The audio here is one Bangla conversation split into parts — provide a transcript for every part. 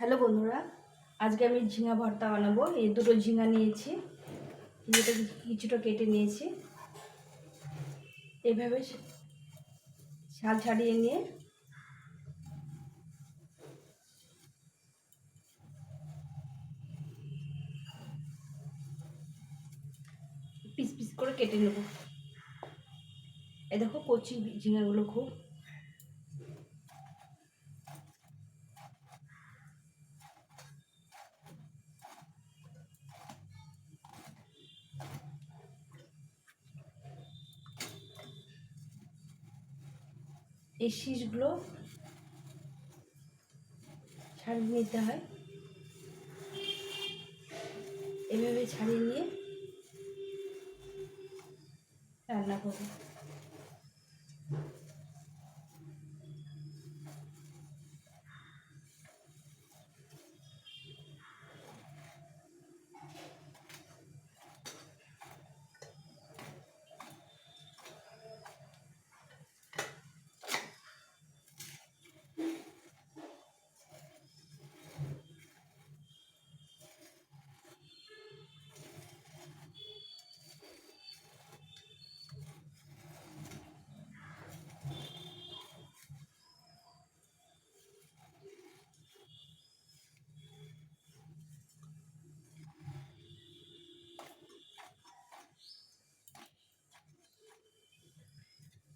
হ্যালো বন্ধুরা, আজকে আমি ঝিঙা ভর্তা বানাবো। এই দুটো ঝিঙা নিয়েছি, যেটা কিছুটা কেটে নিয়েছি। এইভাবে ছাল ছাড়িয়ে নিয়ে পিস পিস করে কেটে নেব। এই দেখো কচি ঝিঙাগুলো খুব। এই শীষগুলো ছাড়িয়ে নিতে হয়। এভাবে ছাড়িয়ে নিয়ে রান্না করব।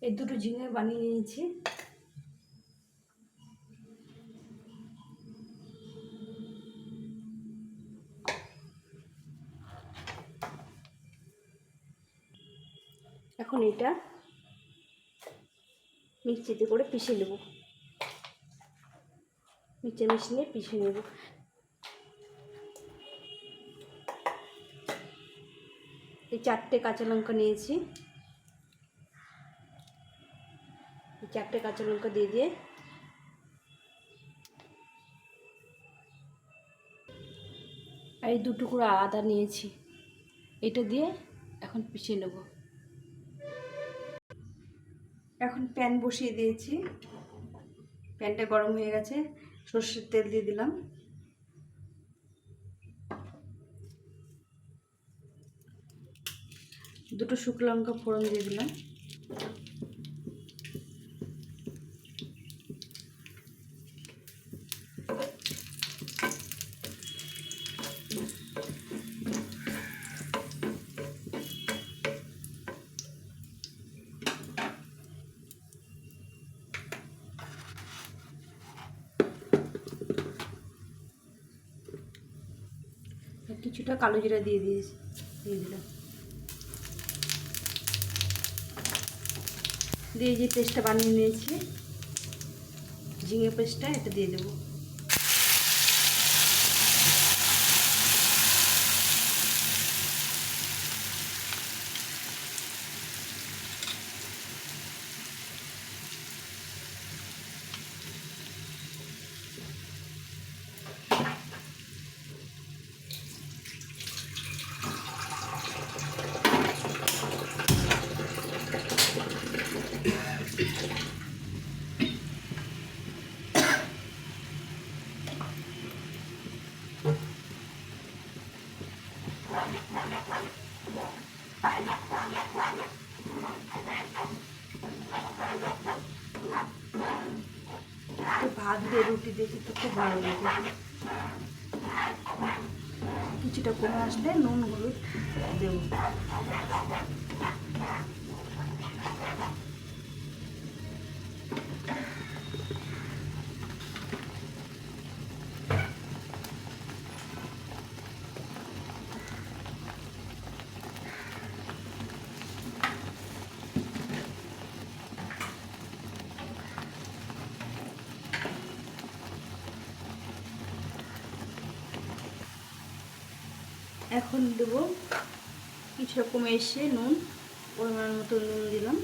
এই দুটো ঝিঙে বানিয়ে নিয়েছি। এখন এটা মিক্সিতে করে পিষে নেব। মিক্সচার মেশিনে পিষে নেব। এই 4টে কাঁচা লঙ্কা নিয়েছি। এই 4টে কাঁচা লঙ্কা দিয়ে আর এই 2 টুকরো আদা নিয়েছি। এটা দিয়ে এখন পিষে নেব। এখন প্যান বসিয়ে দিয়েছি। প্যানটা গরম হয়ে গেছে। সরষের তেল দিয়ে দিলাম। দুটো শুকনো লঙ্কা ফোড়ন দিয়ে দিলাম। কিছুটা কালো জিরা দিয়ে দিলাম। দিয়ে যে পেস্টটা বানিয়ে নিয়েছি, ঝিঙে পেস্টটা, এটা দিয়ে দেবো। ভাত দিয়ে রুটি দিয়ে তো খুব ভালো লাগে। কিছুটা কমে আসলে নুন হলুদ দেব। এখন দেব কিছুটা কমে এসে নুন, পরিমাণ মতো নুন দিলাম।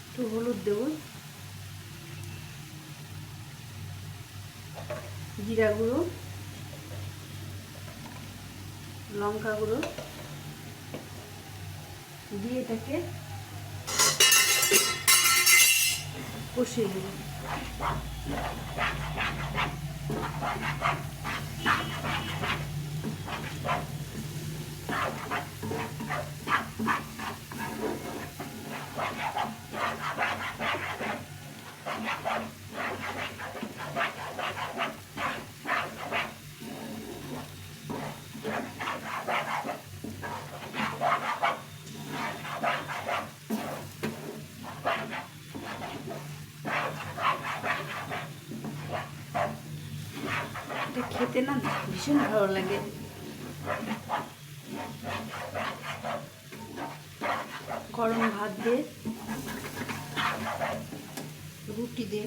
একটু হলুদ দেব, জিরা গুঁড়ো, লঙ্কা গুঁড়ো দিয়ে এটাকে কষিয়ে দেব। এটা খেতে না ভীষণ ভালো লাগে। গরম ভাত দিয়ে, রুটি দিয়ে।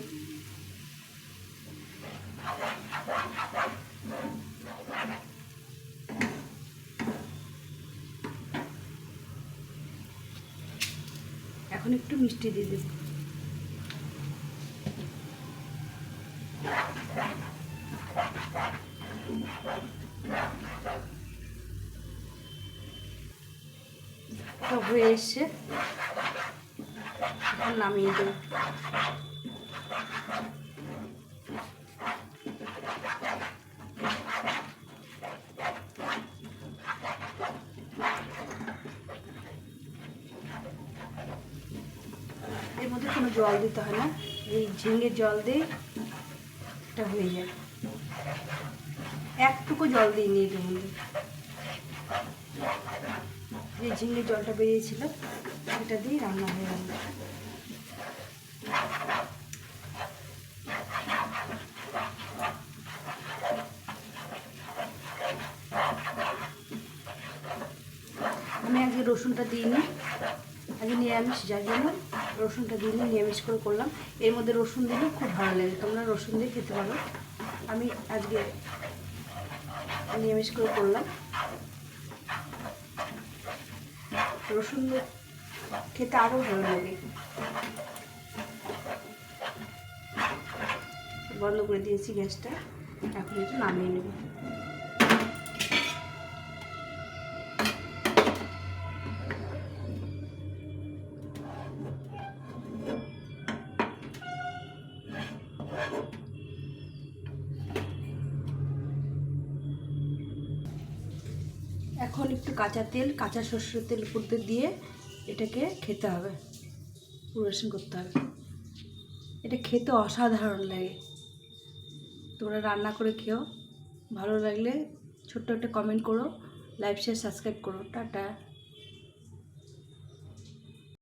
এখন একটু মিষ্টি দিয়ে দেব। হয়ে এসছে, এখন নামিয়ে দেব। এর মধ্যে কোনো জল দিতে হয় না, এই ঝিঙের জল দিয়ে এটা হয়ে যায়। একটুকু জল দিইনি এর মধ্যে, যে ঝিঙের জলটা বেরিয়েছিল সেটা দিয়ে রান্না হয়ে গেল। আমি আজকে রসুনটা দিইনি, আজকে নিরামিষ, যার জন্য রসুনটা দিইনি, নিরামিষ করে করলাম। এর মধ্যে রসুন দিলে খুব ভালো লাগে, তোমরা রসুন দিয়ে খেতে পারো। আমি আজকে নিরামিষ করে করলাম। রসুন দিয়ে খেতে আরও ভালো লাগে। বন্ধ করে দিয়েছি গ্যাসটা, এখন একটু নামিয়ে নেব। এখন একটু কাঁচা তেল, কাঁচা সর্ষের তেল উপর দিয়ে এটাকে খেতে হবে, পরিবেশন করতে হবে। এটা খেতে অসাধারণ লাগে। তোমরা রান্না করে খেও, ভালো লাগলে ছোট্ট একটা কমেন্ট করো, লাইক শেয়ার সাবস্ক্রাইব করো। টাটা।